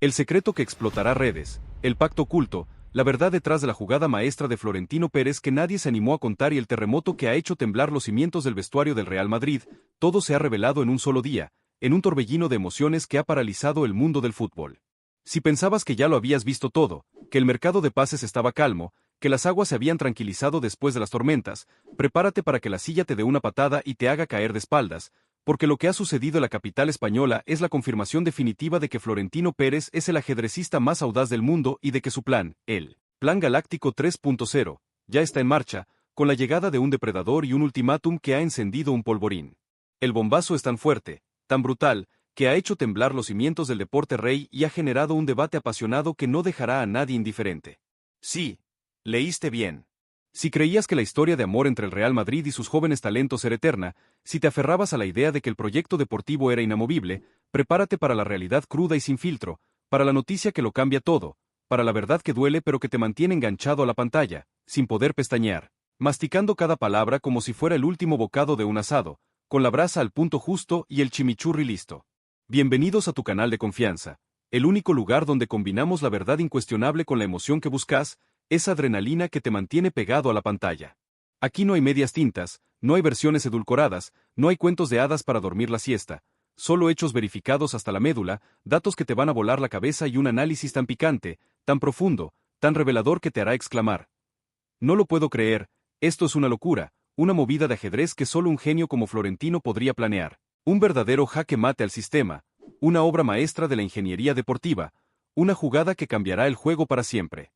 El secreto que explotará redes, el pacto oculto, la verdad detrás de la jugada maestra de Florentino Pérez que nadie se animó a contar y el terremoto que ha hecho temblar los cimientos del vestuario del Real Madrid, todo se ha revelado en un solo día, en un torbellino de emociones que ha paralizado el mundo del fútbol. Si pensabas que ya lo habías visto todo, que el mercado de pases estaba calmo, que las aguas se habían tranquilizado después de las tormentas, prepárate para que la silla te dé una patada y te haga caer de espaldas, porque lo que ha sucedido en la capital española es la confirmación definitiva de que Florentino Pérez es el ajedrecista más audaz del mundo y de que su plan, el Plan Galáctico 3.0, ya está en marcha, con la llegada de un depredador y un ultimátum que ha encendido un polvorín. El bombazo es tan fuerte, tan brutal, que ha hecho temblar los cimientos del deporte rey y ha generado un debate apasionado que no dejará a nadie indiferente. Sí, leíste bien. Si creías que la historia de amor entre el Real Madrid y sus jóvenes talentos era eterna, si te aferrabas a la idea de que el proyecto deportivo era inamovible, prepárate para la realidad cruda y sin filtro, para la noticia que lo cambia todo, para la verdad que duele pero que te mantiene enganchado a la pantalla, sin poder pestañear, masticando cada palabra como si fuera el último bocado de un asado, con la brasa al punto justo y el chimichurri listo. Bienvenidos a tu canal de confianza, el único lugar donde combinamos la verdad incuestionable con la emoción que buscas, esa adrenalina que te mantiene pegado a la pantalla. Aquí no hay medias tintas, no hay versiones edulcoradas, no hay cuentos de hadas para dormir la siesta, solo hechos verificados hasta la médula, datos que te van a volar la cabeza y un análisis tan picante, tan profundo, tan revelador que te hará exclamar: no lo puedo creer, esto es una locura, una movida de ajedrez que solo un genio como Florentino podría planear, un verdadero jaque mate al sistema, una obra maestra de la ingeniería deportiva, una jugada que cambiará el juego para siempre.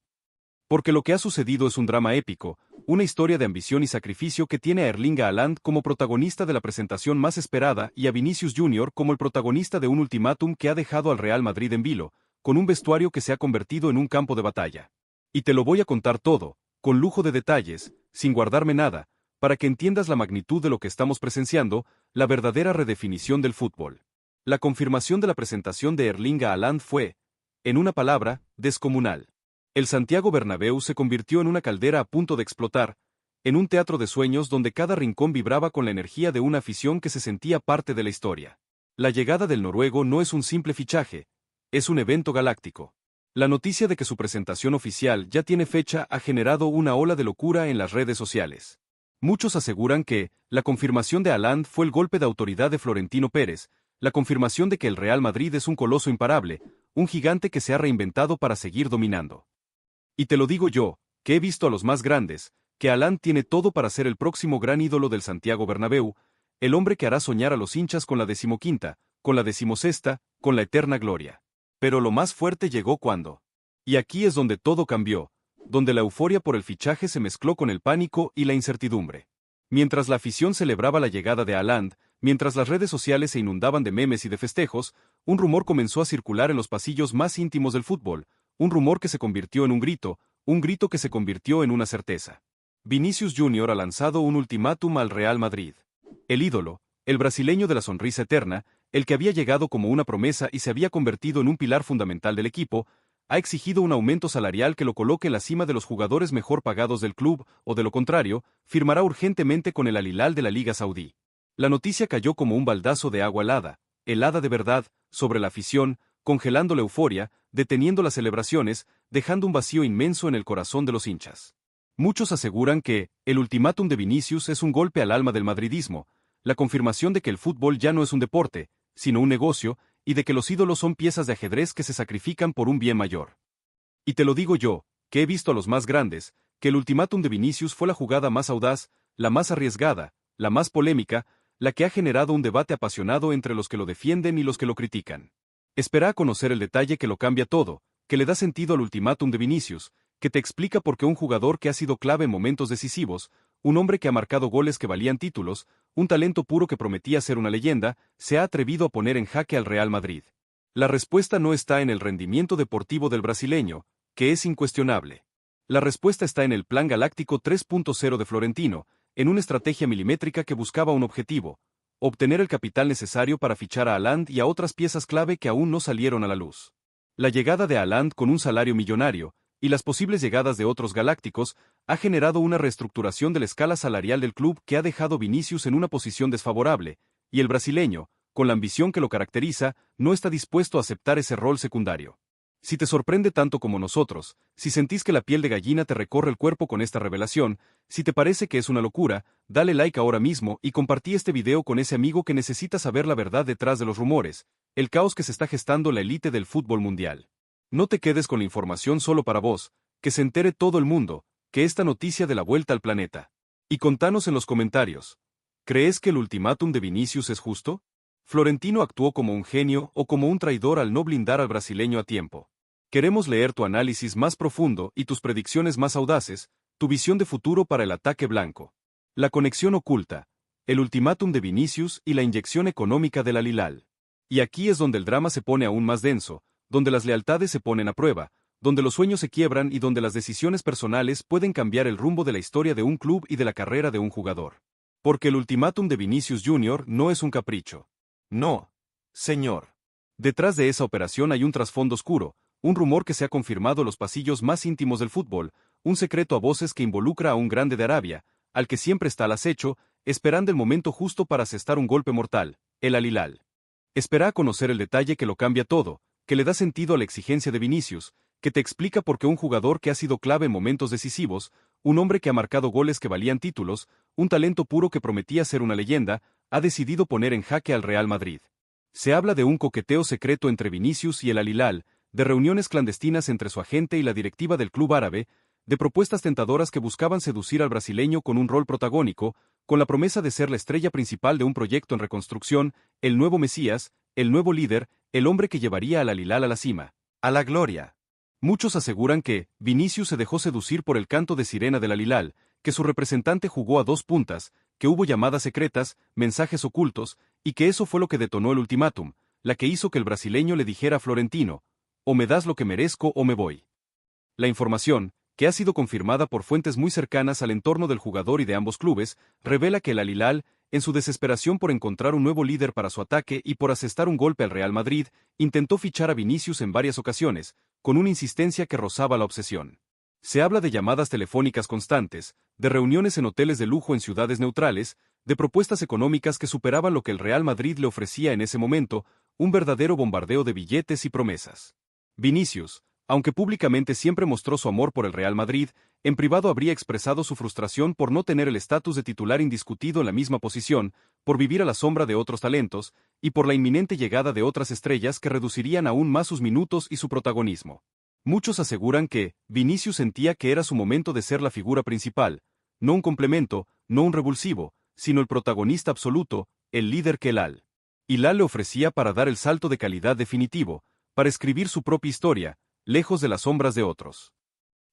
Porque lo que ha sucedido es un drama épico, una historia de ambición y sacrificio que tiene a Erling Haaland como protagonista de la presentación más esperada y a Vinicius Jr. como el protagonista de un ultimátum que ha dejado al Real Madrid en vilo, con un vestuario que se ha convertido en un campo de batalla. Y te lo voy a contar todo, con lujo de detalles, sin guardarme nada, para que entiendas la magnitud de lo que estamos presenciando, la verdadera redefinición del fútbol. La confirmación de la presentación de Erling Haaland fue, en una palabra, descomunal. El Santiago Bernabéu se convirtió en una caldera a punto de explotar, en un teatro de sueños donde cada rincón vibraba con la energía de una afición que se sentía parte de la historia. La llegada del noruego no es un simple fichaje, es un evento galáctico. La noticia de que su presentación oficial ya tiene fecha ha generado una ola de locura en las redes sociales. Muchos aseguran que la confirmación de Haaland fue el golpe de autoridad de Florentino Pérez, la confirmación de que el Real Madrid es un coloso imparable, un gigante que se ha reinventado para seguir dominando. Y te lo digo yo, que he visto a los más grandes, que Haaland tiene todo para ser el próximo gran ídolo del Santiago Bernabéu, el hombre que hará soñar a los hinchas con la 15ª, con la 16ª, con la eterna gloria. Pero lo más fuerte llegó cuando. Y aquí es donde todo cambió, donde la euforia por el fichaje se mezcló con el pánico y la incertidumbre. Mientras la afición celebraba la llegada de Haaland, mientras las redes sociales se inundaban de memes y de festejos, un rumor comenzó a circular en los pasillos más íntimos del fútbol, un rumor que se convirtió en un grito que se convirtió en una certeza. Vinicius Jr. ha lanzado un ultimátum al Real Madrid. El ídolo, el brasileño de la sonrisa eterna, el que había llegado como una promesa y se había convertido en un pilar fundamental del equipo, ha exigido un aumento salarial que lo coloque en la cima de los jugadores mejor pagados del club, o de lo contrario, firmará urgentemente con el Al Hilal de la Liga Saudí. La noticia cayó como un baldazo de agua helada de verdad, sobre la afición, congelando la euforia, deteniendo las celebraciones, dejando un vacío inmenso en el corazón de los hinchas. Muchos aseguran que el ultimátum de Vinicius es un golpe al alma del madridismo, la confirmación de que el fútbol ya no es un deporte, sino un negocio, y de que los ídolos son piezas de ajedrez que se sacrifican por un bien mayor. Y te lo digo yo, que he visto a los más grandes, que el ultimátum de Vinicius fue la jugada más audaz, la más arriesgada, la más polémica, la que ha generado un debate apasionado entre los que lo defienden y los que lo critican. Espera a conocer el detalle que lo cambia todo, que le da sentido al ultimátum de Vinicius, que te explica por qué un jugador que ha sido clave en momentos decisivos, un hombre que ha marcado goles que valían títulos, un talento puro que prometía ser una leyenda, se ha atrevido a poner en jaque al Real Madrid. La respuesta no está en el rendimiento deportivo del brasileño, que es incuestionable. La respuesta está en el Plan Galáctico 3.0 de Florentino, en una estrategia milimétrica que buscaba un objetivo: obtener el capital necesario para fichar a Haaland y a otras piezas clave que aún no salieron a la luz. La llegada de Haaland con un salario millonario, y las posibles llegadas de otros galácticos, ha generado una reestructuración de la escala salarial del club que ha dejado Vinicius en una posición desfavorable, y el brasileño, con la ambición que lo caracteriza, no está dispuesto a aceptar ese rol secundario. Si te sorprende tanto como nosotros, si sentís que la piel de gallina te recorre el cuerpo con esta revelación, si te parece que es una locura, dale like ahora mismo y compartí este video con ese amigo que necesita saber la verdad detrás de los rumores, el caos que se está gestando la élite del fútbol mundial. No te quedes con la información solo para vos, que se entere todo el mundo, que esta noticia de la vuelta al planeta. Y contanos en los comentarios, ¿crees que el ultimátum de Vinicius es justo? ¿Florentino actuó como un genio o como un traidor al no blindar al brasileño a tiempo? Queremos leer tu análisis más profundo y tus predicciones más audaces, tu visión de futuro para el ataque blanco. La conexión oculta, el ultimátum de Vinicius y la inyección económica del Al Hilal. Y aquí es donde el drama se pone aún más denso, donde las lealtades se ponen a prueba, donde los sueños se quiebran y donde las decisiones personales pueden cambiar el rumbo de la historia de un club y de la carrera de un jugador. Porque el ultimátum de Vinicius Jr. no es un capricho. No, señor. Detrás de esa operación hay un trasfondo oscuro, un rumor que se ha confirmado en los pasillos más íntimos del fútbol, un secreto a voces que involucra a un grande de Arabia, al que siempre está al acecho, esperando el momento justo para asestar un golpe mortal, el Al Hilal. Espera a conocer el detalle que lo cambia todo, que le da sentido a la exigencia de Vinicius, que te explica por qué un jugador que ha sido clave en momentos decisivos, un hombre que ha marcado goles que valían títulos, un talento puro que prometía ser una leyenda, ha decidido poner en jaque al Real Madrid. Se habla de un coqueteo secreto entre Vinicius y el Al Hilal, de reuniones clandestinas entre su agente y la directiva del club árabe, de propuestas tentadoras que buscaban seducir al brasileño con un rol protagónico, con la promesa de ser la estrella principal de un proyecto en reconstrucción, el nuevo Mesías, el nuevo líder, el hombre que llevaría al Al Hilal a la cima, a la gloria. Muchos aseguran que Vinicius se dejó seducir por el canto de sirena del Al Hilal, que su representante jugó a dos puntas, que hubo llamadas secretas, mensajes ocultos, y que eso fue lo que detonó el ultimátum, la que hizo que el brasileño le dijera a Florentino: o me das lo que merezco o me voy. La información, que ha sido confirmada por fuentes muy cercanas al entorno del jugador y de ambos clubes, revela que el Al Hilal, en su desesperación por encontrar un nuevo líder para su ataque y por asestar un golpe al Real Madrid, intentó fichar a Vinicius en varias ocasiones, con una insistencia que rozaba la obsesión. Se habla de llamadas telefónicas constantes, de reuniones en hoteles de lujo en ciudades neutrales, de propuestas económicas que superaban lo que el Real Madrid le ofrecía en ese momento, un verdadero bombardeo de billetes y promesas. Vinicius, aunque públicamente siempre mostró su amor por el Real Madrid, en privado habría expresado su frustración por no tener el estatus de titular indiscutido en la misma posición, por vivir a la sombra de otros talentos, y por la inminente llegada de otras estrellas que reducirían aún más sus minutos y su protagonismo. Muchos aseguran que Vinicius sentía que era su momento de ser la figura principal, no un complemento, no un revulsivo, sino el protagonista absoluto, el líder que el Al Hilal le ofrecía para dar el salto de calidad definitivo, para escribir su propia historia, lejos de las sombras de otros.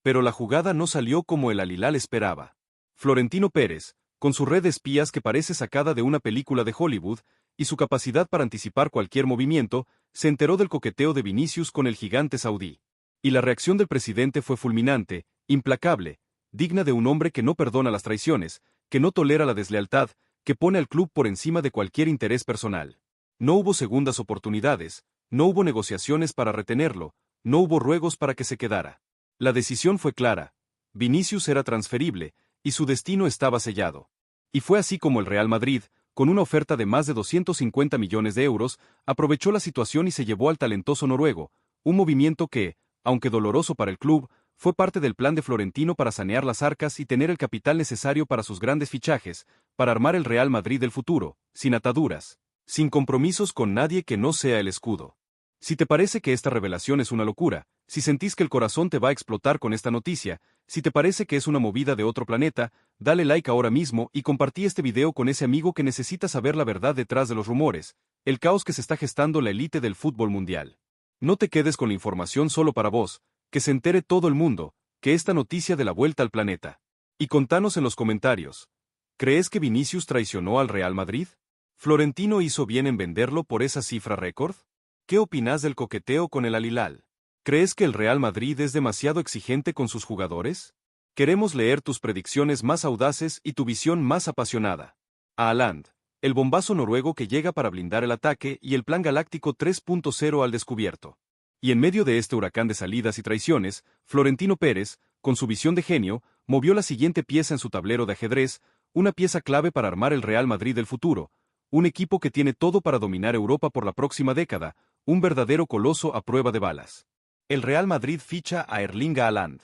Pero la jugada no salió como el Al Hilal esperaba. Florentino Pérez, con su red de espías que parece sacada de una película de Hollywood, y su capacidad para anticipar cualquier movimiento, se enteró del coqueteo de Vinicius con el gigante saudí. Y la reacción del presidente fue fulminante, implacable, digna de un hombre que no perdona las traiciones, que no tolera la deslealtad, que pone al club por encima de cualquier interés personal. No hubo segundas oportunidades, no hubo negociaciones para retenerlo, no hubo ruegos para que se quedara. La decisión fue clara. Vinicius era transferible, y su destino estaba sellado. Y fue así como el Real Madrid, con una oferta de más de 250 millones de euros, aprovechó la situación y se llevó al talentoso noruego, un movimiento que, aunque doloroso para el club, fue parte del plan de Florentino para sanear las arcas y tener el capital necesario para sus grandes fichajes, para armar el Real Madrid del futuro, sin ataduras, sin compromisos con nadie que no sea el escudo. Si te parece que esta revelación es una locura, si sentís que el corazón te va a explotar con esta noticia, si te parece que es una movida de otro planeta, dale like ahora mismo y compartí este video con ese amigo que necesita saber la verdad detrás de los rumores, el caos que se está gestando la élite del fútbol mundial. No te quedes con la información solo para vos, que se entere todo el mundo, que esta noticia de la vuelta al planeta. Y contanos en los comentarios, ¿crees que Vinicius traicionó al Real Madrid? ¿Florentino hizo bien en venderlo por esa cifra récord? ¿Qué opinás del coqueteo con el Al Hilal? ¿Crees que el Real Madrid es demasiado exigente con sus jugadores? Queremos leer tus predicciones más audaces y tu visión más apasionada. A Haaland, el bombazo noruego que llega para blindar el ataque y el plan galáctico 3.0 al descubierto. Y en medio de este huracán de salidas y traiciones, Florentino Pérez, con su visión de genio, movió la siguiente pieza en su tablero de ajedrez, una pieza clave para armar el Real Madrid del futuro, un equipo que tiene todo para dominar Europa por la próxima década, un verdadero coloso a prueba de balas. El Real Madrid ficha a Erling Haaland.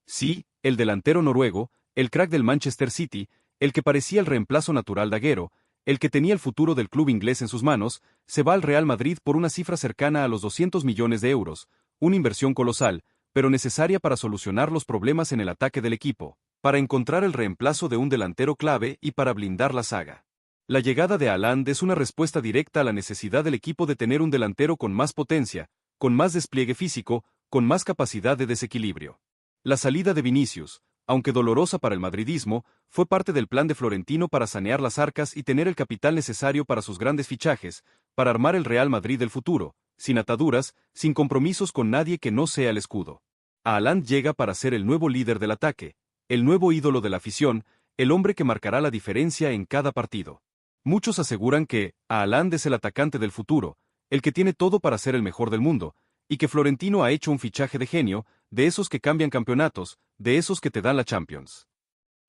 Sí, el delantero noruego, el crack del Manchester City, el que parecía el reemplazo natural de Agüero, el que tenía el futuro del club inglés en sus manos, se va al Real Madrid por una cifra cercana a los 200 millones de euros, una inversión colosal, pero necesaria para solucionar los problemas en el ataque del equipo, para encontrar el reemplazo de un delantero clave y para blindar la saga. La llegada de Haaland es una respuesta directa a la necesidad del equipo de tener un delantero con más potencia, con más despliegue físico, con más capacidad de desequilibrio. La salida de Vinicius, aunque dolorosa para el madridismo, fue parte del plan de Florentino para sanear las arcas y tener el capital necesario para sus grandes fichajes, para armar el Real Madrid del futuro, sin ataduras, sin compromisos con nadie que no sea el escudo. Haaland llega para ser el nuevo líder del ataque, el nuevo ídolo de la afición, el hombre que marcará la diferencia en cada partido. Muchos aseguran que Haaland es el atacante del futuro, el que tiene todo para ser el mejor del mundo, y que Florentino ha hecho un fichaje de genio, de esos que cambian campeonatos, de esos que te dan la Champions.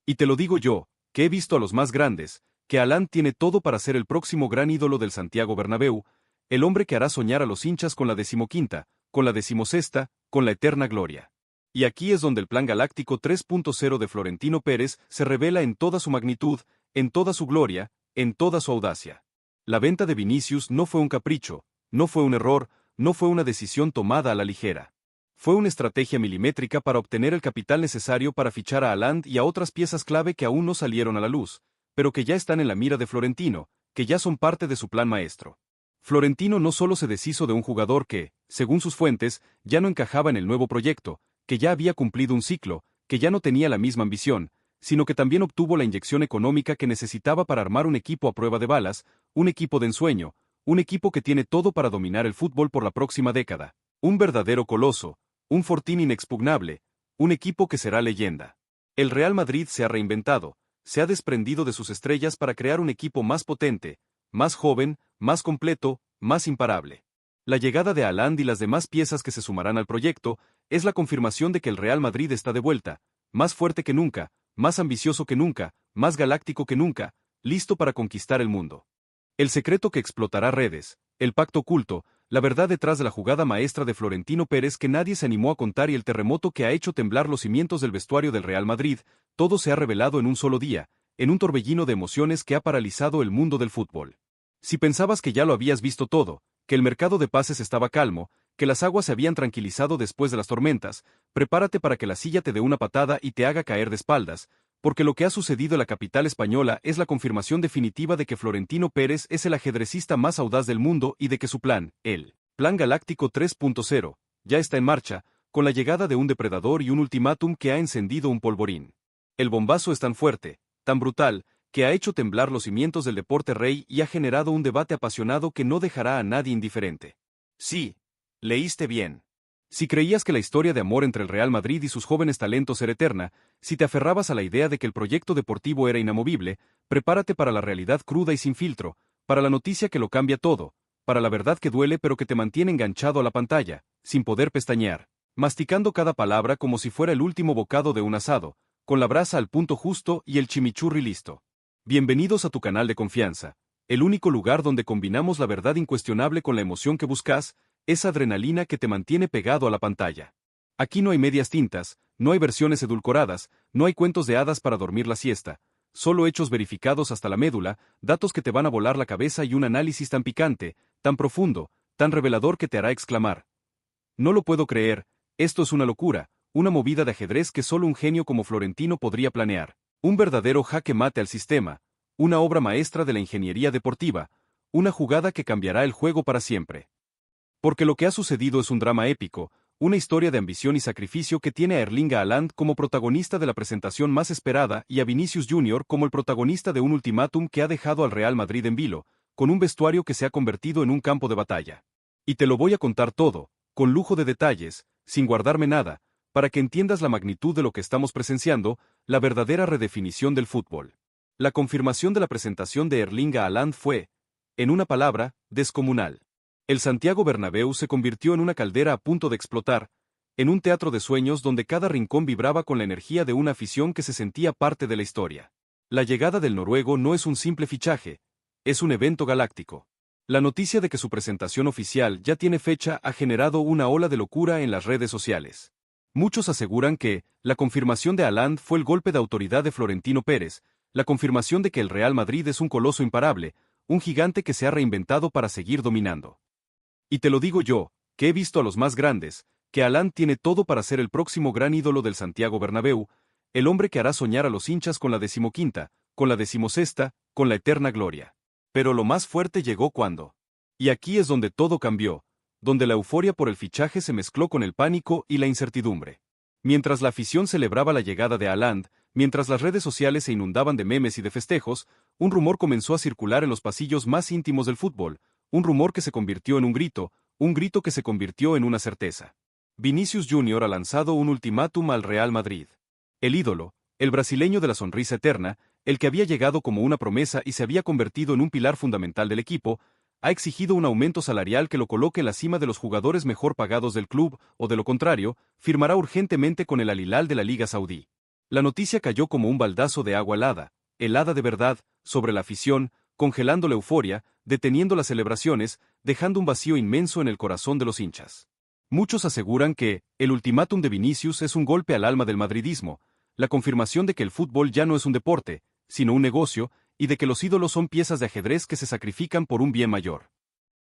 Y te lo digo yo, que he visto a los más grandes, que Haaland tiene todo para ser el próximo gran ídolo del Santiago Bernabéu, el hombre que hará soñar a los hinchas con la 15ª, con la 16ª, con la eterna gloria. Y aquí es donde el Plan Galáctico 3.0 de Florentino Pérez se revela en toda su magnitud, en toda su gloria, en toda su audacia. La venta de Vinicius no fue un capricho, no fue un error, no fue una decisión tomada a la ligera. Fue una estrategia milimétrica para obtener el capital necesario para fichar a Haaland y a otras piezas clave que aún no salieron a la luz, pero que ya están en la mira de Florentino, que ya son parte de su plan maestro. Florentino no solo se deshizo de un jugador que, según sus fuentes, ya no encajaba en el nuevo proyecto, que ya había cumplido un ciclo, que ya no tenía la misma ambición, sino que también obtuvo la inyección económica que necesitaba para armar un equipo a prueba de balas, un equipo de ensueño, un equipo que tiene todo para dominar el fútbol por la próxima década, un verdadero coloso, un fortín inexpugnable, un equipo que será leyenda. El Real Madrid se ha reinventado, se ha desprendido de sus estrellas para crear un equipo más potente, más joven, más completo, más imparable. La llegada de Haaland y las demás piezas que se sumarán al proyecto es la confirmación de que el Real Madrid está de vuelta, más fuerte que nunca, más ambicioso que nunca, más galáctico que nunca, listo para conquistar el mundo. El secreto que explotará redes, el pacto oculto, la verdad detrás de la jugada maestra de Florentino Pérez que nadie se animó a contar y el terremoto que ha hecho temblar los cimientos del vestuario del Real Madrid, todo se ha revelado en un solo día, en un torbellino de emociones que ha paralizado el mundo del fútbol. Si pensabas que ya lo habías visto todo, que el mercado de pases estaba calmo, que las aguas se habían tranquilizado después de las tormentas, prepárate para que la silla te dé una patada y te haga caer de espaldas, porque lo que ha sucedido en la capital española es la confirmación definitiva de que Florentino Pérez es el ajedrecista más audaz del mundo y de que su plan, el Plan Galáctico 3.0, ya está en marcha, con la llegada de un depredador y un ultimátum que ha encendido un polvorín. El bombazo es tan fuerte, tan brutal, que ha hecho temblar los cimientos del deporte rey y ha generado un debate apasionado que no dejará a nadie indiferente. Sí, leíste bien. Si creías que la historia de amor entre el Real Madrid y sus jóvenes talentos era eterna, si te aferrabas a la idea de que el proyecto deportivo era inamovible, prepárate para la realidad cruda y sin filtro, para la noticia que lo cambia todo, para la verdad que duele pero que te mantiene enganchado a la pantalla, sin poder pestañear, masticando cada palabra como si fuera el último bocado de un asado, con la brasa al punto justo y el chimichurri listo. Bienvenidos a tu canal de confianza, el único lugar donde combinamos la verdad incuestionable con la emoción que buscas, esa adrenalina que te mantiene pegado a la pantalla. Aquí no hay medias tintas, no hay versiones edulcoradas, no hay cuentos de hadas para dormir la siesta, solo hechos verificados hasta la médula, datos que te van a volar la cabeza y un análisis tan picante, tan profundo, tan revelador que te hará exclamar: no lo puedo creer, esto es una locura, una movida de ajedrez que solo un genio como Florentino podría planear, un verdadero jaque mate al sistema, una obra maestra de la ingeniería deportiva, una jugada que cambiará el juego para siempre. Porque lo que ha sucedido es un drama épico, una historia de ambición y sacrificio que tiene a Erling Haaland como protagonista de la presentación más esperada y a Vinicius Jr. como el protagonista de un ultimátum que ha dejado al Real Madrid en vilo, con un vestuario que se ha convertido en un campo de batalla. Y te lo voy a contar todo, con lujo de detalles, sin guardarme nada, para que entiendas la magnitud de lo que estamos presenciando, la verdadera redefinición del fútbol. La confirmación de la presentación de Erling Haaland fue, en una palabra, descomunal. El Santiago Bernabéu se convirtió en una caldera a punto de explotar, en un teatro de sueños donde cada rincón vibraba con la energía de una afición que se sentía parte de la historia. La llegada del noruego no es un simple fichaje, es un evento galáctico. La noticia de que su presentación oficial ya tiene fecha ha generado una ola de locura en las redes sociales. Muchos aseguran que la confirmación de Haaland fue el golpe de autoridad de Florentino Pérez, la confirmación de que el Real Madrid es un coloso imparable, un gigante que se ha reinventado para seguir dominando. Y te lo digo yo, que he visto a los más grandes, que Haaland tiene todo para ser el próximo gran ídolo del Santiago Bernabéu, el hombre que hará soñar a los hinchas con la 15ª, con la 16ª, con la eterna gloria. Pero lo más fuerte llegó cuando. Y aquí es donde todo cambió, donde la euforia por el fichaje se mezcló con el pánico y la incertidumbre. Mientras la afición celebraba la llegada de Haaland, mientras las redes sociales se inundaban de memes y de festejos, un rumor comenzó a circular en los pasillos más íntimos del fútbol, un rumor que se convirtió en un grito que se convirtió en una certeza. Vinicius Jr. ha lanzado un ultimátum al Real Madrid. El ídolo, el brasileño de la sonrisa eterna, el que había llegado como una promesa y se había convertido en un pilar fundamental del equipo, ha exigido un aumento salarial que lo coloque en la cima de los jugadores mejor pagados del club, o de lo contrario, firmará urgentemente con el Al Hilal de la Liga Saudí. La noticia cayó como un baldazo de agua helada de verdad, sobre la afición, congelando la euforia, deteniendo las celebraciones, dejando un vacío inmenso en el corazón de los hinchas. Muchos aseguran que el ultimátum de Vinicius es un golpe al alma del madridismo, la confirmación de que el fútbol ya no es un deporte, sino un negocio, y de que los ídolos son piezas de ajedrez que se sacrifican por un bien mayor.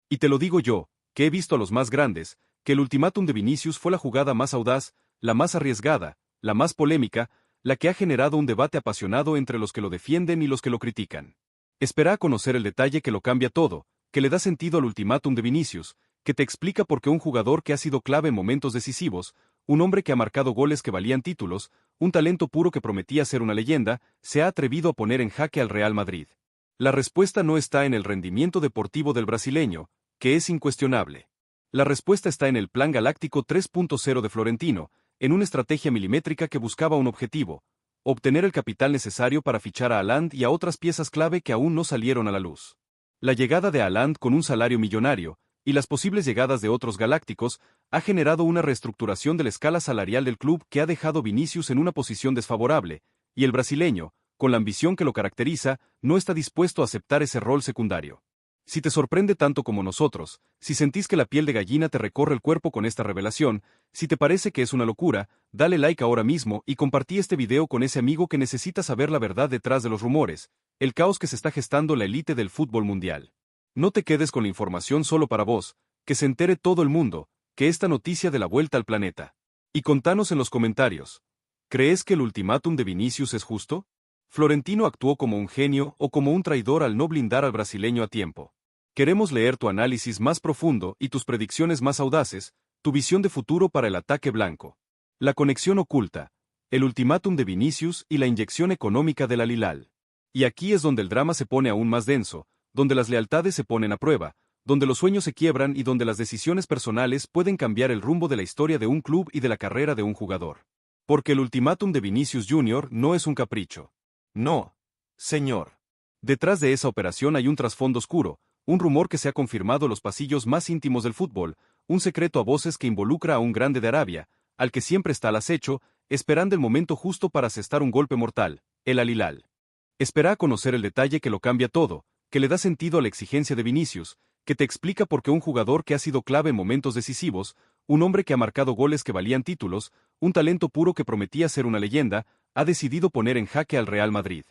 Y te lo digo yo, que he visto a los más grandes, que el ultimátum de Vinicius fue la jugada más audaz, la más arriesgada, la más polémica, la que ha generado un debate apasionado entre los que lo defienden y los que lo critican. Espera a conocer el detalle que lo cambia todo, que le da sentido al ultimátum de Vinicius, que te explica por qué un jugador que ha sido clave en momentos decisivos, un hombre que ha marcado goles que valían títulos, un talento puro que prometía ser una leyenda, se ha atrevido a poner en jaque al Real Madrid. La respuesta no está en el rendimiento deportivo del brasileño, que es incuestionable. La respuesta está en el Plan Galáctico 3.0 de Florentino, en una estrategia milimétrica que buscaba un objetivo: obtener el capital necesario para fichar a Haaland y a otras piezas clave que aún no salieron a la luz. La llegada de Haaland con un salario millonario, y las posibles llegadas de otros galácticos, ha generado una reestructuración de la escala salarial del club que ha dejado Vinicius en una posición desfavorable, y el brasileño, con la ambición que lo caracteriza, no está dispuesto a aceptar ese rol secundario. Si te sorprende tanto como nosotros, si sentís que la piel de gallina te recorre el cuerpo con esta revelación, si te parece que es una locura, dale like ahora mismo y compartí este video con ese amigo que necesita saber la verdad detrás de los rumores, el caos que se está gestando la élite del fútbol mundial. No te quedes con la información solo para vos, que se entere todo el mundo, que esta noticia de la vuelta al planeta. Y contanos en los comentarios, ¿crees que el ultimátum de Vinicius es justo? ¿Florentino actuó como un genio o como un traidor al no blindar al brasileño a tiempo? Queremos leer tu análisis más profundo y tus predicciones más audaces, tu visión de futuro para el ataque blanco. La conexión oculta, el ultimátum de Vinicius y la inyección económica del Al Hilal. Y aquí es donde el drama se pone aún más denso, donde las lealtades se ponen a prueba, donde los sueños se quiebran y donde las decisiones personales pueden cambiar el rumbo de la historia de un club y de la carrera de un jugador. Porque el ultimátum de Vinicius Jr. no es un capricho. No, señor. Detrás de esa operación hay un trasfondo oscuro, un rumor que se ha confirmado en los pasillos más íntimos del fútbol, un secreto a voces que involucra a un grande de Arabia, al que siempre está al acecho, esperando el momento justo para asestar un golpe mortal, el Al Hilal. Espera a conocer el detalle que lo cambia todo, que le da sentido a la exigencia de Vinicius, que te explica por qué un jugador que ha sido clave en momentos decisivos, un hombre que ha marcado goles que valían títulos, un talento puro que prometía ser una leyenda, ha decidido poner en jaque al Real Madrid.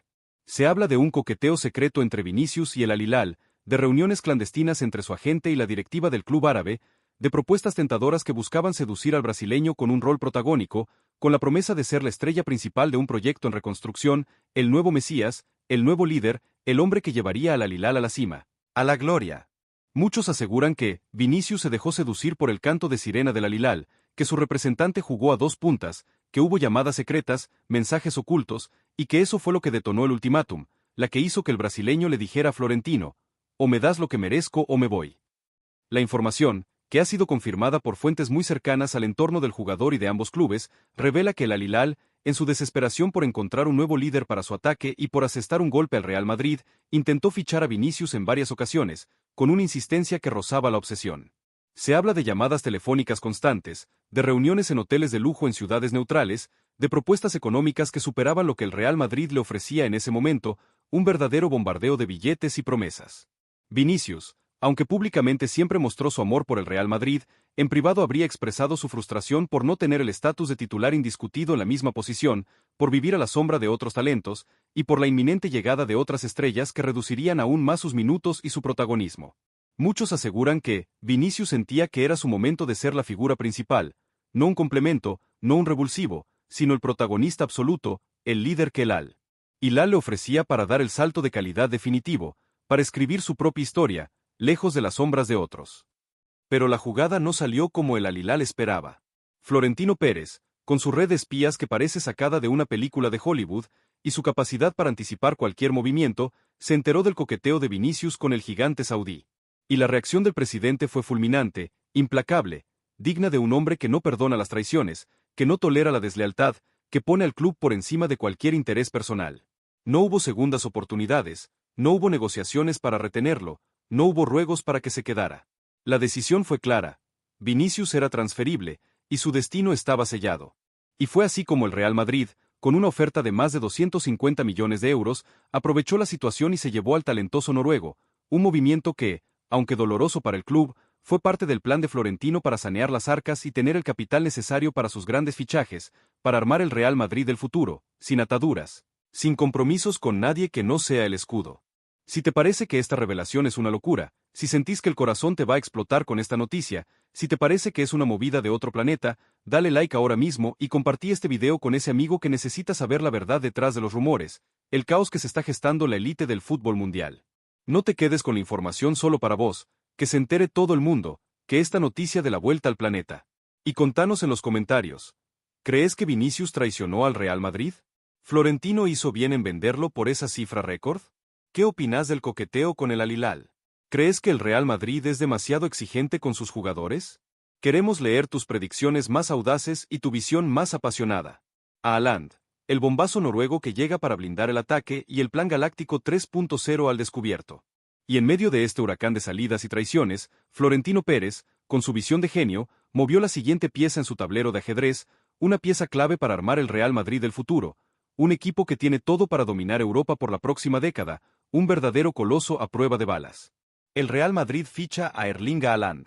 Se habla de un coqueteo secreto entre Vinicius y el Al Hilal, de reuniones clandestinas entre su agente y la directiva del club árabe, de propuestas tentadoras que buscaban seducir al brasileño con un rol protagónico, con la promesa de ser la estrella principal de un proyecto en reconstrucción, el nuevo Mesías, el nuevo líder, el hombre que llevaría al Al Hilal a la cima, a la gloria. Muchos aseguran que Vinicius se dejó seducir por el canto de sirena del Al Hilal, que su representante jugó a dos puntas, que hubo llamadas secretas, mensajes ocultos, y que eso fue lo que detonó el ultimátum, la que hizo que el brasileño le dijera a Florentino: o me das lo que merezco o me voy. La información, que ha sido confirmada por fuentes muy cercanas al entorno del jugador y de ambos clubes, revela que el Al Hilal, en su desesperación por encontrar un nuevo líder para su ataque y por asestar un golpe al Real Madrid, intentó fichar a Vinicius en varias ocasiones, con una insistencia que rozaba la obsesión. Se habla de llamadas telefónicas constantes, de reuniones en hoteles de lujo en ciudades neutrales, de propuestas económicas que superaban lo que el Real Madrid le ofrecía en ese momento, un verdadero bombardeo de billetes y promesas. Vinicius, Aunque públicamente siempre mostró su amor por el Real Madrid, en privado habría expresado su frustración por no tener el estatus de titular indiscutido en la misma posición, por vivir a la sombra de otros talentos, y por la inminente llegada de otras estrellas que reducirían aún más sus minutos y su protagonismo. Muchos aseguran que Vinicius sentía que era su momento de ser la figura principal, no un complemento, no un revulsivo, sino el protagonista absoluto, el líder que el Hilal le ofrecía para dar el salto de calidad definitivo, para escribir su propia historia, lejos de las sombras de otros. Pero la jugada no salió como el Al-Hilal esperaba. Florentino Pérez, con su red de espías que parece sacada de una película de Hollywood, y su capacidad para anticipar cualquier movimiento, se enteró del coqueteo de Vinicius con el gigante saudí. Y la reacción del presidente fue fulminante, implacable, digna de un hombre que no perdona las traiciones, que no tolera la deslealtad, que pone al club por encima de cualquier interés personal. No hubo segundas oportunidades, no hubo negociaciones para retenerlo, no hubo ruegos para que se quedara. La decisión fue clara. Vinicius era transferible, y su destino estaba sellado. Y fue así como el Real Madrid, con una oferta de más de 250 millones de euros, aprovechó la situación y se llevó al talentoso noruego, un movimiento que, aunque doloroso para el club, fue parte del plan de Florentino para sanear las arcas y tener el capital necesario para sus grandes fichajes, para armar el Real Madrid del futuro, sin ataduras, sin compromisos con nadie que no sea el escudo. Si te parece que esta revelación es una locura, si sentís que el corazón te va a explotar con esta noticia, si te parece que es una movida de otro planeta, dale like ahora mismo y compartí este video con ese amigo que necesita saber la verdad detrás de los rumores, el caos que se está gestando la élite del fútbol mundial. No te quedes con la información solo para vos, que se entere todo el mundo, que esta noticia de la vuelta al planeta. Y contanos en los comentarios, ¿crees que Vinicius traicionó al Real Madrid? ¿Florentino hizo bien en venderlo por esa cifra récord? ¿Qué opinás del coqueteo con el Al-Hilal? ¿Crees que el Real Madrid es demasiado exigente con sus jugadores? Queremos leer tus predicciones más audaces y tu visión más apasionada. A Haaland, el bombazo noruego que llega para blindar el ataque y el plan galáctico 3.0 al descubierto. Y en medio de este huracán de salidas y traiciones, Florentino Pérez, con su visión de genio, movió la siguiente pieza en su tablero de ajedrez, una pieza clave para armar el Real Madrid del futuro, un equipo que tiene todo para dominar Europa por la próxima década, un verdadero coloso a prueba de balas. El Real Madrid ficha a Erling Haaland.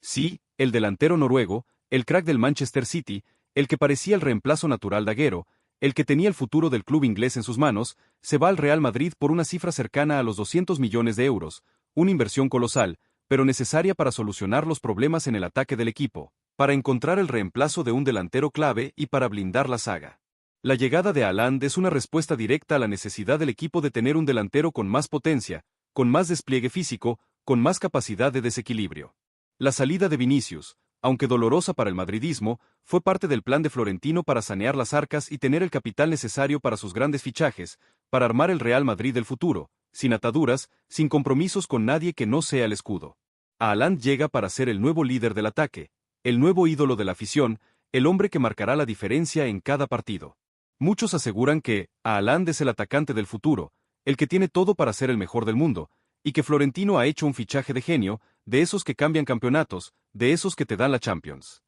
Sí, el delantero noruego, el crack del Manchester City, el que parecía el reemplazo natural de Agüero, el que tenía el futuro del club inglés en sus manos, se va al Real Madrid por una cifra cercana a los 200 millones de euros, una inversión colosal, pero necesaria para solucionar los problemas en el ataque del equipo, para encontrar el reemplazo de un delantero clave y para blindar la saga. La llegada de Haaland es una respuesta directa a la necesidad del equipo de tener un delantero con más potencia, con más despliegue físico, con más capacidad de desequilibrio. La salida de Vinicius, aunque dolorosa para el madridismo, fue parte del plan de Florentino para sanear las arcas y tener el capital necesario para sus grandes fichajes, para armar el Real Madrid del futuro, sin ataduras, sin compromisos con nadie que no sea el escudo. Haaland llega para ser el nuevo líder del ataque, el nuevo ídolo de la afición, el hombre que marcará la diferencia en cada partido. Muchos aseguran que Haaland es el atacante del futuro, el que tiene todo para ser el mejor del mundo, y que Florentino ha hecho un fichaje de genio, de esos que cambian campeonatos, de esos que te dan la Champions.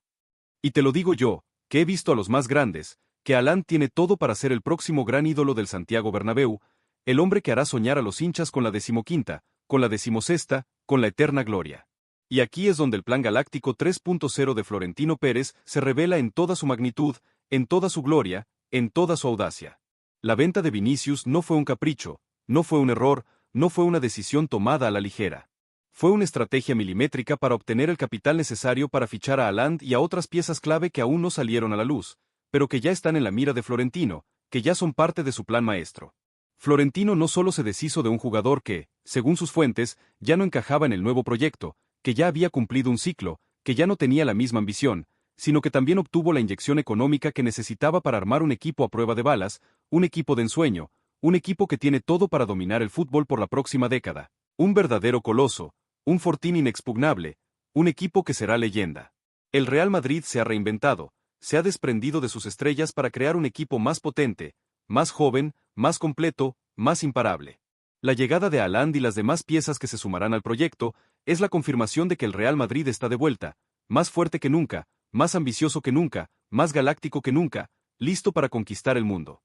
Y te lo digo yo, que he visto a los más grandes, que Haaland tiene todo para ser el próximo gran ídolo del Santiago Bernabéu, el hombre que hará soñar a los hinchas con la 15ª, con la 16ª, con la eterna gloria. Y aquí es donde el plan galáctico 3.0 de Florentino Pérez se revela en toda su magnitud, en toda su gloria, en toda su audacia. La venta de Vinicius no fue un capricho, no fue un error, no fue una decisión tomada a la ligera. Fue una estrategia milimétrica para obtener el capital necesario para fichar a Haaland y a otras piezas clave que aún no salieron a la luz, pero que ya están en la mira de Florentino, que ya son parte de su plan maestro. Florentino no solo se deshizo de un jugador que, según sus fuentes, ya no encajaba en el nuevo proyecto, que ya había cumplido un ciclo, que ya no tenía la misma ambición, sino que también obtuvo la inyección económica que necesitaba para armar un equipo a prueba de balas, un equipo de ensueño, un equipo que tiene todo para dominar el fútbol por la próxima década, un verdadero coloso, un fortín inexpugnable, un equipo que será leyenda. El Real Madrid se ha reinventado, se ha desprendido de sus estrellas para crear un equipo más potente, más joven, más completo, más imparable. La llegada de Haaland y las demás piezas que se sumarán al proyecto es la confirmación de que el Real Madrid está de vuelta, más fuerte que nunca, más ambicioso que nunca, más galáctico que nunca, listo para conquistar el mundo.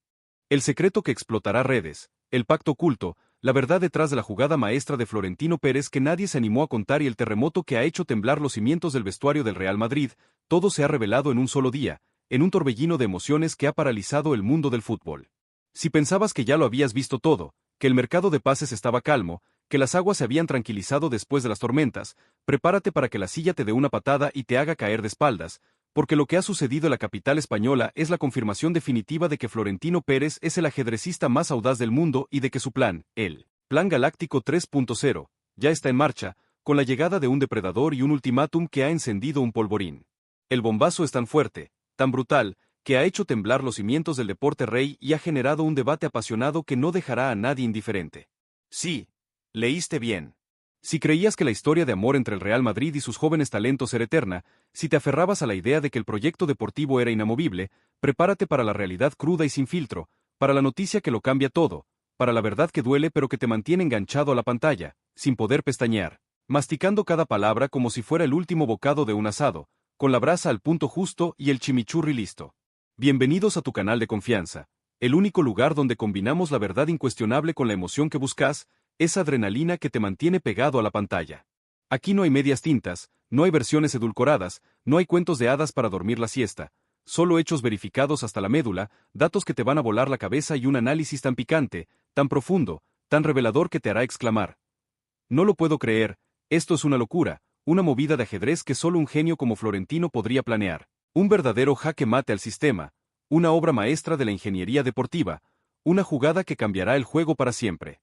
El secreto que explotará redes, el pacto oculto, la verdad detrás de la jugada maestra de Florentino Pérez que nadie se animó a contar y el terremoto que ha hecho temblar los cimientos del vestuario del Real Madrid, todo se ha revelado en un solo día, en un torbellino de emociones que ha paralizado el mundo del fútbol. Si pensabas que ya lo habías visto todo, que el mercado de pases estaba calmo, que las aguas se habían tranquilizado después de las tormentas, prepárate para que la silla te dé una patada y te haga caer de espaldas, porque lo que ha sucedido en la capital española es la confirmación definitiva de que Florentino Pérez es el ajedrecista más audaz del mundo y de que su plan, el Plan Galáctico 3.0, ya está en marcha, con la llegada de un depredador y un ultimátum que ha encendido un polvorín. El bombazo es tan fuerte, tan brutal, que ha hecho temblar los cimientos del deporte rey y ha generado un debate apasionado que no dejará a nadie indiferente. Sí, leíste bien. Si creías que la historia de amor entre el Real Madrid y sus jóvenes talentos era eterna, si te aferrabas a la idea de que el proyecto deportivo era inamovible, prepárate para la realidad cruda y sin filtro, para la noticia que lo cambia todo, para la verdad que duele pero que te mantiene enganchado a la pantalla, sin poder pestañear, masticando cada palabra como si fuera el último bocado de un asado, con la brasa al punto justo y el chimichurri listo. Bienvenidos a tu canal de confianza, el único lugar donde combinamos la verdad incuestionable con la emoción que buscas, esa adrenalina que te mantiene pegado a la pantalla. Aquí no hay medias tintas, no hay versiones edulcoradas, no hay cuentos de hadas para dormir la siesta, solo hechos verificados hasta la médula, datos que te van a volar la cabeza y un análisis tan picante, tan profundo, tan revelador que te hará exclamar: no lo puedo creer, esto es una locura, una movida de ajedrez que solo un genio como Florentino podría planear, un verdadero jaque mate al sistema, una obra maestra de la ingeniería deportiva, una jugada que cambiará el juego para siempre.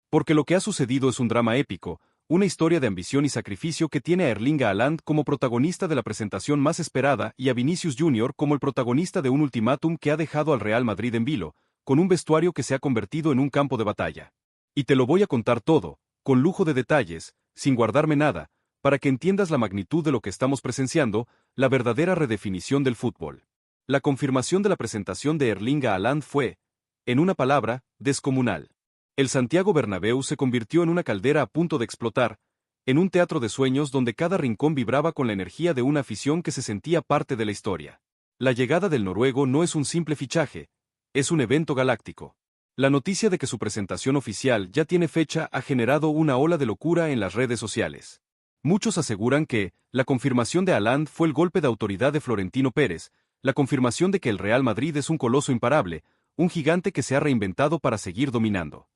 Porque lo que ha sucedido es un drama épico, una historia de ambición y sacrificio que tiene a Erling Haaland como protagonista de la presentación más esperada y a Vinicius Jr. como el protagonista de un ultimátum que ha dejado al Real Madrid en vilo, con un vestuario que se ha convertido en un campo de batalla. Y te lo voy a contar todo, con lujo de detalles, sin guardarme nada, para que entiendas la magnitud de lo que estamos presenciando, la verdadera redefinición del fútbol. La confirmación de la presentación de Erling Haaland fue, en una palabra, descomunal. El Santiago Bernabéu se convirtió en una caldera a punto de explotar, en un teatro de sueños donde cada rincón vibraba con la energía de una afición que se sentía parte de la historia. La llegada del noruego no es un simple fichaje, es un evento galáctico. La noticia de que su presentación oficial ya tiene fecha ha generado una ola de locura en las redes sociales. Muchos aseguran que la confirmación de Haaland fue el golpe de autoridad de Florentino Pérez, la confirmación de que el Real Madrid es un coloso imparable, un gigante que se ha reinventado para seguir dominando.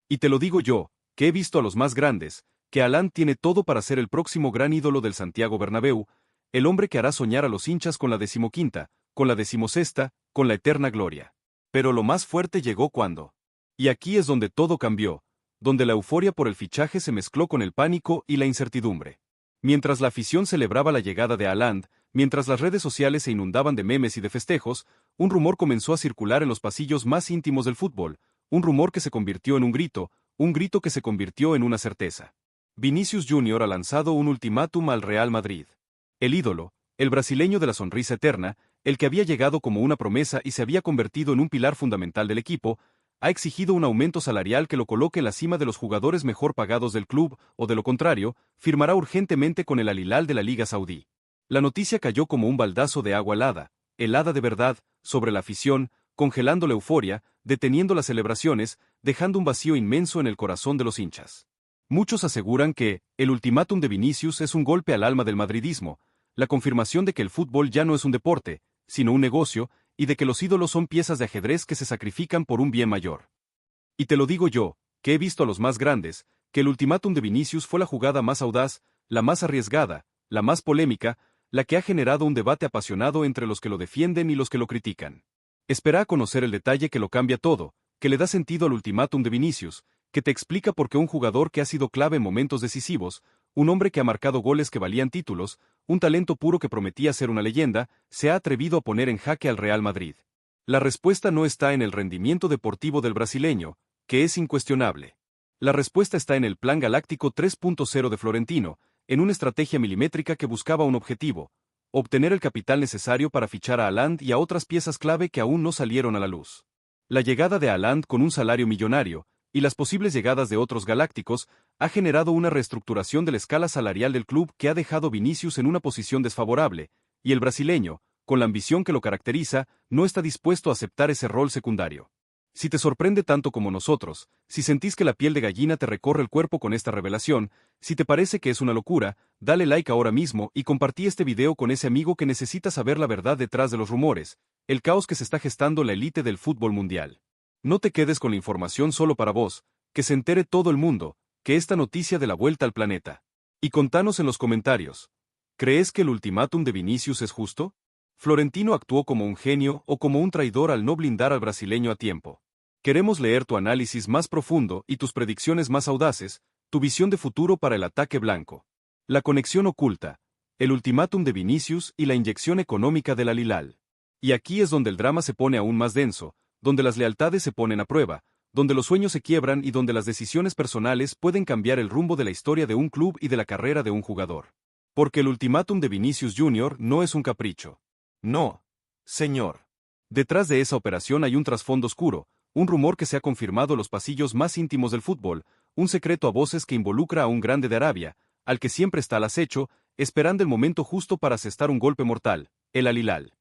Y te lo digo yo, que he visto a los más grandes, que Haaland tiene todo para ser el próximo gran ídolo del Santiago Bernabéu, el hombre que hará soñar a los hinchas con la 15ª, con la 16ª, con la eterna gloria. Pero lo más fuerte llegó cuando. Y aquí es donde todo cambió, donde la euforia por el fichaje se mezcló con el pánico y la incertidumbre. Mientras la afición celebraba la llegada de Haaland, mientras las redes sociales se inundaban de memes y de festejos, un rumor comenzó a circular en los pasillos más íntimos del fútbol, un rumor que se convirtió en un grito que se convirtió en una certeza. Vinicius Jr. ha lanzado un ultimátum al Real Madrid. El ídolo, el brasileño de la sonrisa eterna, el que había llegado como una promesa y se había convertido en un pilar fundamental del equipo, ha exigido un aumento salarial que lo coloque en la cima de los jugadores mejor pagados del club, o de lo contrario, firmará urgentemente con el Al Hilal de la Liga Saudí. La noticia cayó como un baldazo de agua helada de verdad, sobre la afición, congelando la euforia, deteniendo las celebraciones, dejando un vacío inmenso en el corazón de los hinchas. Muchos aseguran que el ultimátum de Vinicius es un golpe al alma del madridismo, la confirmación de que el fútbol ya no es un deporte, sino un negocio, y de que los ídolos son piezas de ajedrez que se sacrifican por un bien mayor. Y te lo digo yo, que he visto a los más grandes, que el ultimátum de Vinicius fue la jugada más audaz, la más arriesgada, la más polémica, la que ha generado un debate apasionado entre los que lo defienden y los que lo critican. Espera a conocer el detalle que lo cambia todo, que le da sentido al ultimátum de Vinicius, que te explica por qué un jugador que ha sido clave en momentos decisivos, un hombre que ha marcado goles que valían títulos, un talento puro que prometía ser una leyenda, se ha atrevido a poner en jaque al Real Madrid. La respuesta no está en el rendimiento deportivo del brasileño, que es incuestionable. La respuesta está en el Plan Galáctico 3.0 de Florentino, en una estrategia milimétrica que buscaba un objetivo: obtener el capital necesario para fichar a Haaland y a otras piezas clave que aún no salieron a la luz. La llegada de Haaland con un salario millonario, y las posibles llegadas de otros galácticos, ha generado una reestructuración de la escala salarial del club que ha dejado Vinicius en una posición desfavorable, y el brasileño, con la ambición que lo caracteriza, no está dispuesto a aceptar ese rol secundario. Si te sorprende tanto como nosotros, si sentís que la piel de gallina te recorre el cuerpo con esta revelación, si te parece que es una locura, dale like ahora mismo y compartí este video con ese amigo que necesita saber la verdad detrás de los rumores, el caos que se está gestando en la élite del fútbol mundial. No te quedes con la información solo para vos, que se entere todo el mundo, que esta noticia de la vuelta al planeta. Y contanos en los comentarios, ¿crees que el ultimátum de Vinicius es justo? ¿Florentino actuó como un genio o como un traidor al no blindar al brasileño a tiempo? Queremos leer tu análisis más profundo y tus predicciones más audaces, tu visión de futuro para el ataque blanco. La conexión oculta, el ultimátum de Vinicius y la inyección económica del Al Hilal. Y aquí es donde el drama se pone aún más denso, donde las lealtades se ponen a prueba, donde los sueños se quiebran y donde las decisiones personales pueden cambiar el rumbo de la historia de un club y de la carrera de un jugador. Porque el ultimátum de Vinicius Jr. no es un capricho. No, señor. Detrás de esa operación hay un trasfondo oscuro, un rumor que se ha confirmado en los pasillos más íntimos del fútbol, un secreto a voces que involucra a un grande de Arabia, al que siempre está al acecho, esperando el momento justo para asestar un golpe mortal, el Al Hilal.